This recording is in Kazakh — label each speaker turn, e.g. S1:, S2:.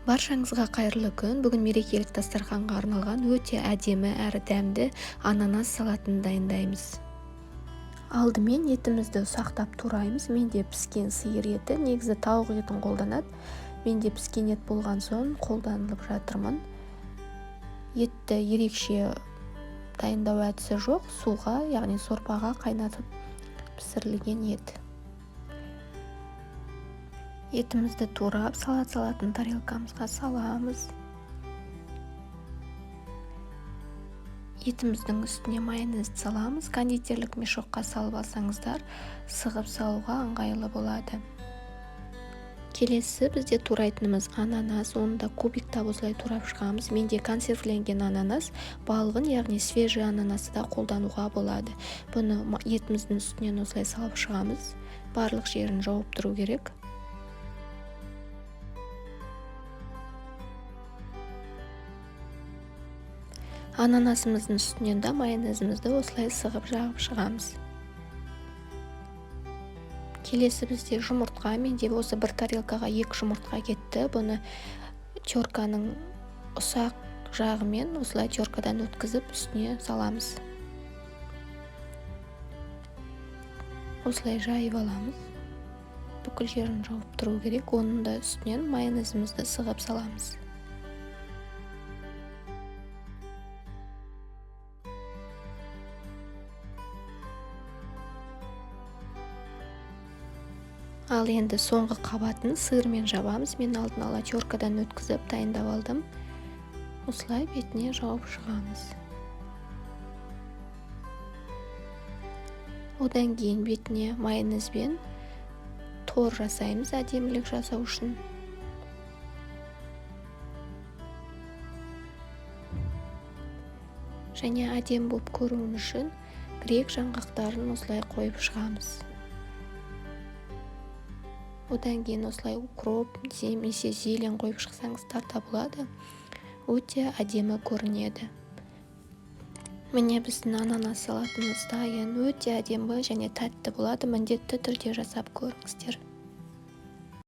S1: Баршаңызға қайырлы күн. Бүгін мерекелік дастарханға арналған өте әдемі әрі дәмді ананас салатын дайындаймыз. Алдымен етімізді ұсақтап тураймыз. Менде піскен сиыр еті, негізі тауық етін қолданады. Менде піскен ет болған соң қолданылып жатырмын. Етті ерекше дайындау әдісі жоқ, суға, яғни сорпаға қайнатып пісірілген ет. Етімізді турап, салат салатын тарелкамызға саламыз. Етіміздің үстіне майонезді саламыз. Кондитерлік мешокқа салып алсаңыздар, сығып салуға ыңғайлы болады. Келесі бізде турайтынымыз ананас, оны да кубиктап осылай турап шығамыз. Менде консервіленген ананас, балғын, яғни свежий ананасты да қолдануға болады. Бұны етіміздің үстінен осылай салып шығамыз. Барлық жерін жауып тұру керек. Ананасымыздың үстінен де майонезімізді осылай сығып жағып шығамыз. Келесі бізде жұмыртқа. Менде осы бір тарелкаға 2 жұмыртқа кетті. Бұны терканың ұсақ жағымен осылай теркадан өткізіп үстіне саламыз. Осылай жайып аламыз. Бүкіл жерін жауып тұру керек. Оның да үстінен майонезімізді сығып саламыз. Ал енді соңғы қабатын сырмен жабамыз. Мен алдын ала теркадан өткізіп дайындап алдым. Осылай бетіне жауып шығамыз. Одан кейін бетіне майонезбен тор жасаймыз, әдемілік жасау үшін. Және әдем болып көруін үшін грек жаңғақтарын осылай қойып шығамыз. Одан кейін осылай укроп, немесе зелень қойып шықсаңыздар да болады. Өте әдемі көрінеді. Міне біздің ананас салатымыз дайын. Өте әдемі және тәтті болады. Міндетті түрде жасап көріңіздер.